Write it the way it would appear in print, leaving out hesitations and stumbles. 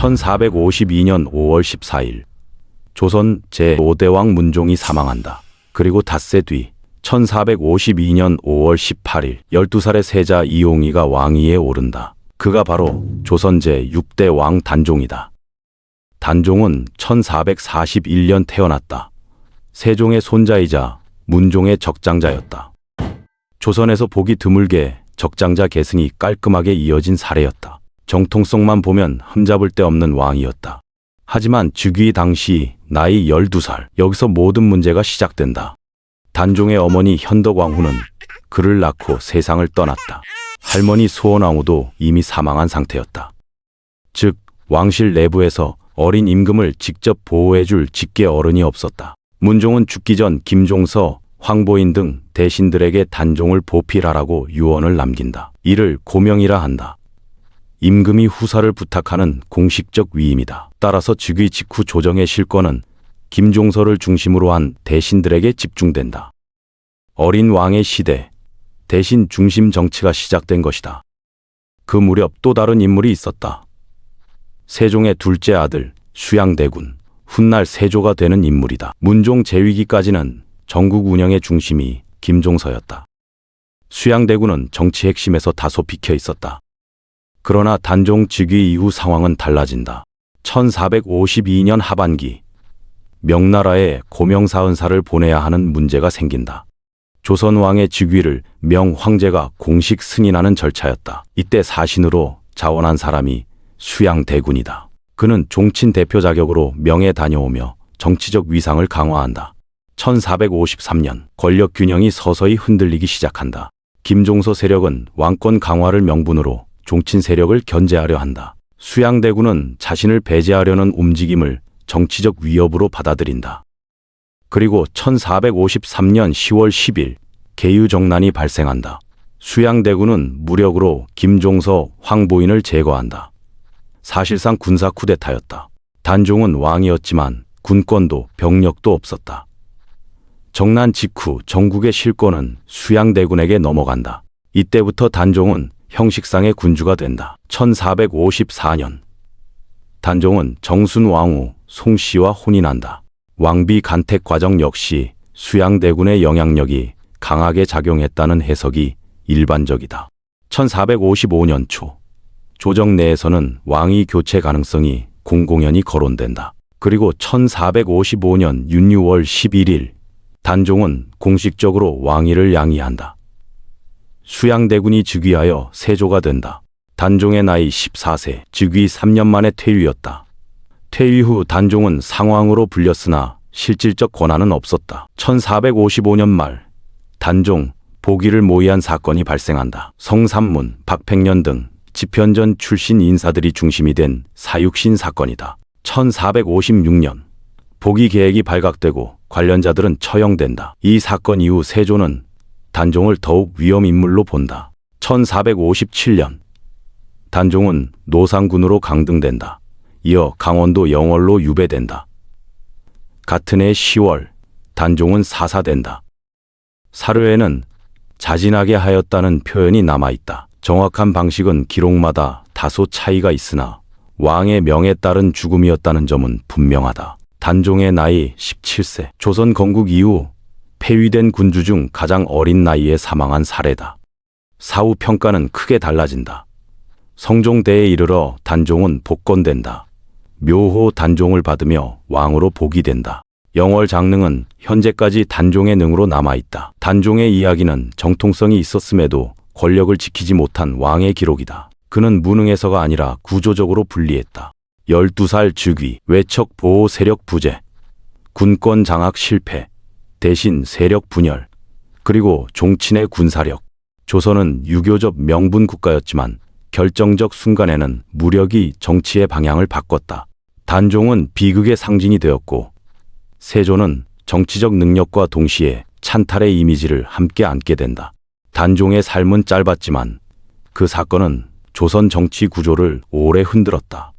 1452년 5월 14일 조선 제5대왕 문종이 사망한다. 그리고 닷새 뒤 1452년 5월 18일 12살의 세자 이용희가 왕위에 오른다. 그가 바로 조선 제6대 왕 단종이다. 단종은 1441년 태어났다. 세종의 손자이자 문종의 적장자였다. 조선에서 보기 드물게 적장자 계승이 깔끔하게 이어진 사례였다. 정통성만 보면 흠잡을 데 없는 왕이었다. 하지만 즉위 당시 나이 12살, 여기서 모든 문제가 시작된다. 단종의 어머니 현덕왕후는 그를 낳고 세상을 떠났다. 할머니 소원왕후도 이미 사망한 상태였다. 즉 왕실 내부에서 어린 임금을 직접 보호해줄 직계 어른이 없었다. 문종은 죽기 전 김종서, 황보인 등 대신들에게 단종을 보필하라고 유언을 남긴다. 이를 고명이라 한다. 임금이 후사를 부탁하는 공식적 위임이다. 따라서 즉위 직후 조정의 실권은 김종서를 중심으로 한 대신들에게 집중된다. 어린 왕의 시대, 대신 중심 정치가 시작된 것이다. 그 무렵 또 다른 인물이 있었다. 세종의 둘째 아들 수양대군, 훗날 세조가 되는 인물이다. 문종 재위기까지는 전국 운영의 중심이 김종서였다. 수양대군은 정치 핵심에서 다소 비켜 있었다. 그러나 단종 즉위 이후 상황은 달라진다. 1452년 하반기 명나라에 고명사은사를 보내야 하는 문제가 생긴다. 조선왕의 즉위를 명황제가 공식 승인하는 절차였다. 이때 사신으로 자원한 사람이 수양대군이다. 그는 종친 대표 자격으로 명에 다녀오며 정치적 위상을 강화한다. 1453년 권력 균형이 서서히 흔들리기 시작한다. 김종서 세력은 왕권 강화를 명분으로 종친 세력을 견제하려 한다. 수양대군은 자신을 배제하려는 움직임을 정치적 위협으로 받아들인다. 그리고 1453년 10월 10일 계유정난이 발생한다. 수양대군은 무력으로 김종서, 황보인을 제거한다. 사실상 군사 쿠데타였다. 단종은 왕이었지만 군권도 병력도 없었다. 정난 직후 전국의 실권은 수양대군에게 넘어간다. 이때부터 단종은 형식상의 군주가 된다. 1454년 단종은 정순왕후 송씨와 혼인한다. 왕비 간택 과정 역시 수양대군의 영향력이 강하게 작용했다는 해석이 일반적이다. 1455년 초 조정 내에서는 왕위 교체 가능성이 공공연히 거론된다. 그리고 1455년 윤 6월 11일 단종은 공식적으로 왕위를 양이한다. 수양대군이 즉위하여 세조가 된다. 단종의 나이 14세, 즉위 3년 만에 퇴위였다. 퇴위 후 단종은 상왕으로 불렸으나 실질적 권한은 없었다. 1455년 말 단종, 보기를 모의한 사건이 발생한다. 성삼문, 박팽년 등 집현전 출신 인사들이 중심이 된 사육신 사건이다. 1456년 보기 계획이 발각되고 관련자들은 처형된다. 이 사건 이후 세조는 단종을 더욱 위험 인물로 본다. 1457년 단종은 노상군으로 강등된다. 이어 강원도 영월로 유배된다. 같은 해 10월 단종은 사사된다. 사료에는 자진하게 하였다는 표현이 남아있다. 정확한 방식은 기록마다 다소 차이가 있으나 왕의 명에 따른 죽음이었다는 점은 분명하다. 단종의 나이 17세, 조선 건국 이후 폐위된 군주 중 가장 어린 나이에 사망한 사례다. 사후 평가는 크게 달라진다. 성종대에 이르러 단종은 복권된다. 묘호 단종을 받으며 왕으로 복위된다. 영월 장릉은 현재까지 단종의 능으로 남아있다. 단종의 이야기는 정통성이 있었음에도 권력을 지키지 못한 왕의 기록이다. 그는 무능해서가 아니라 구조적으로 불리했다. 12살 즉위, 외척 보호 세력 부재, 군권 장악 실패, 대신 세력 분열, 그리고 종친의 군사력. 조선은 유교적 명분 국가였지만 결정적 순간에는 무력이 정치의 방향을 바꿨다. 단종은 비극의 상징이 되었고 세조는 정치적 능력과 동시에 찬탈의 이미지를 함께 안게 된다. 단종의 삶은 짧았지만 그 사건은 조선 정치 구조를 오래 흔들었다.